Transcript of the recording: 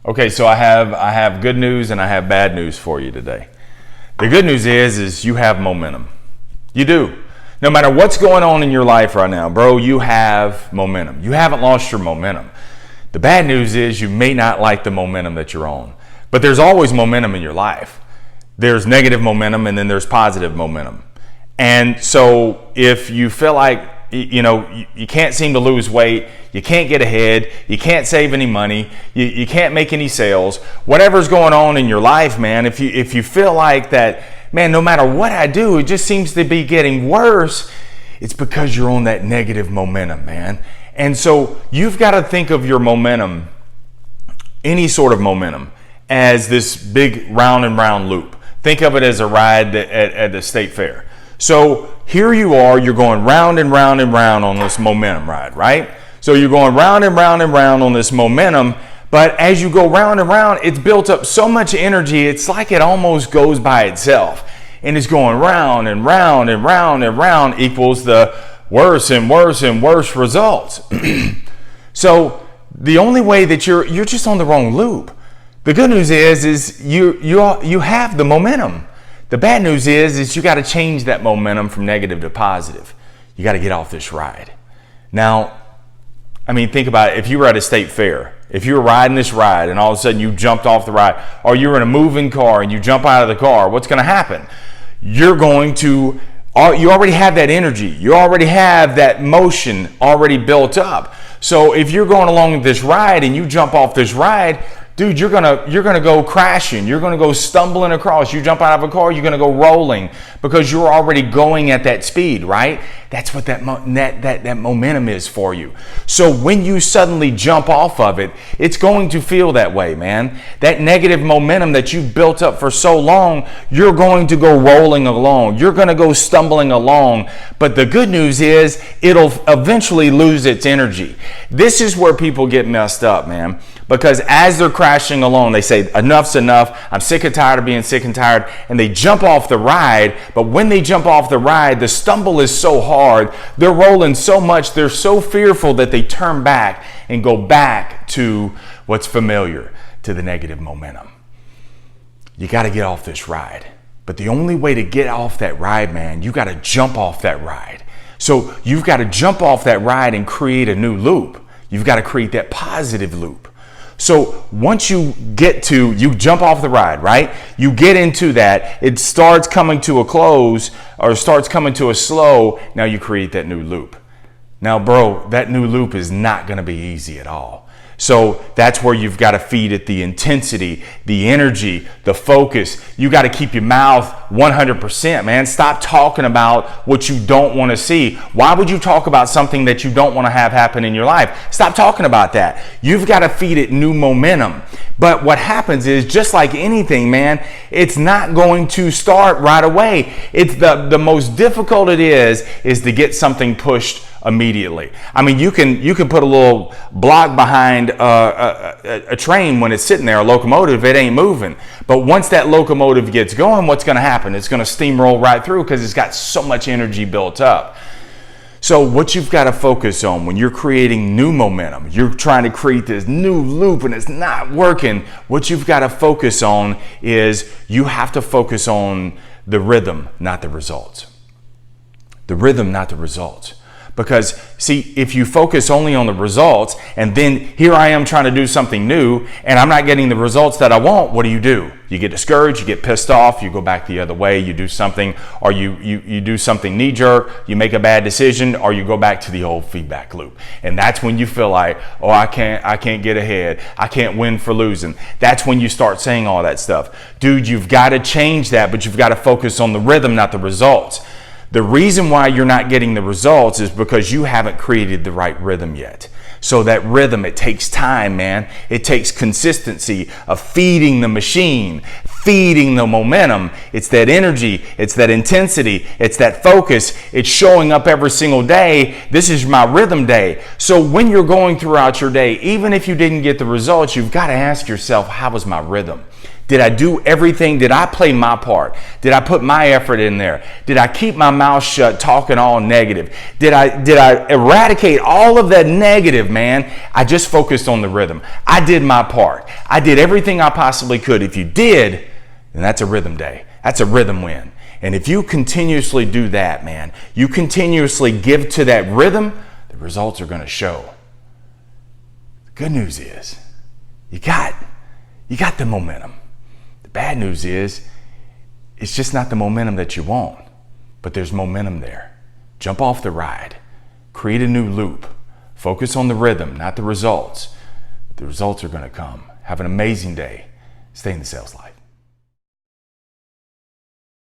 Okay, so I have good news and I have bad news for you today. The good news is you have momentum. You do. No matter what's going on in your life right now, bro, you have momentum. You haven't lost your momentum. The bad news is you may not like the momentum that you're on, but there's always momentum in your life. There's negative momentum and then there's positive momentum. And so if you feel like you can't seem to lose weight, you can't get ahead, you can't save any money, you can't make any sales, whatever's going on in your life, man, if you feel like that, man, no matter what I do, it just seems to be getting worse, it's because you're on that negative momentum, man. And so you've got to think of your momentum, any sort of momentum, as this big round and round loop. Think of it as a ride at the state fair. So here you are, you're going round and round and round on this momentum ride, right? So you're going round and round and round on this momentum, but as you go round and round, it's built up so much energy, it's like it almost goes by itself. And it's going round and round and round and round equals the worse and worse and worse results. So the only way that you're just on the wrong loop. The good news is you have the momentum. The bad news is you got to change that momentum from negative to positive. You got to get off this ride. Now, I mean, think about it. If you were at a state fair, if you were riding this ride and all of a sudden you jumped off the ride, or you're in a moving car and you jump out of the car, what's going to happen? You already have that energy. You already have that motion already built up. So if you're going along this ride and you jump off this ride, dude, you're gonna go crashing. You're gonna go stumbling across. You jump out of a car, you're gonna go rolling because you're already going at that speed, right? That's what that momentum is for you. So when you suddenly jump off of it, it's going to feel that way, man. That negative momentum that you've built up for so long, you're going to go rolling along. You're gonna go stumbling along. But the good news is it'll eventually lose its energy. This is where people get messed up, man. Because as they're crashing along, they say, enough's enough. I'm sick and tired of being sick and tired. And they jump off the ride. But when they jump off the ride, the stumble is so hard. They're rolling so much. They're so fearful that they turn back and go back to what's familiar, to the negative momentum. You got to get off this ride. But the only way to get off that ride, man, you got to jump off that ride. So you've got to jump off that ride and create a new loop. You've got to create that positive loop. So once you jump off the ride, right? You get into that, it starts coming to a close or starts coming to a slow. Now you create that new loop. Now, bro, that new loop is not going to be easy at all. So that's where you've got to feed it the intensity, the energy, the focus. You got to keep your mouth 100%, man. Stop talking about what you don't want to see. Why would you talk about something that you don't want to have happen in your life? Stop talking about that. You've got to feed it new momentum. But what happens is, just like anything, man, it's not going to start right away. It's the most difficult it is to get something pushed immediately. I mean, you can put a little block behind a train when it's sitting there, a locomotive, it ain't moving. But once that locomotive gets going, what's going to happen? It's going to steamroll right through because it's got so much energy built up. So what you've got to focus on when you're creating new momentum, you're trying to create this new loop and it's not working, what you've got to focus on is you have to focus on the rhythm, not the results. The rhythm, not the results. Because, see, if you focus only on the results and then here I am trying to do something new and I'm not getting the results that I want, what do? You get discouraged, you get pissed off, you go back the other way, you do something, or you do something knee-jerk, you make a bad decision, or you go back to the old feedback loop. And that's when you feel like, oh, I can't get ahead, I can't win for losing. That's when you start saying all that stuff. Dude, you've got to change that, but you've got to focus on the rhythm, not the results. The reason why you're not getting the results is because you haven't created the right rhythm yet. So that rhythm, it takes time, man. It takes consistency of feeding the machine, feeding the momentum. It's that energy, it's that intensity, it's that focus. It's showing up every single day. This is my rhythm day. So when you're going throughout your day, even if you didn't get the results, you've got to ask yourself, how was my rhythm? Did I do everything? Did I play my part? Did I put my effort in there? Did I keep my mouth shut talking all negative? Did I eradicate all of that negative, man? I just focused on the rhythm. I did my part. I did everything I possibly could. If you did, then that's a rhythm day. That's a rhythm win. And if you continuously do that, man, you continuously give to that rhythm, the results are going to show. The good news is you got the momentum. The bad news is it's just not the momentum that you want, but there's momentum there. Jump off the ride. Create a new loop. Focus on the rhythm, not the results. The results are going to come. Have an amazing day. Stay in the sales life.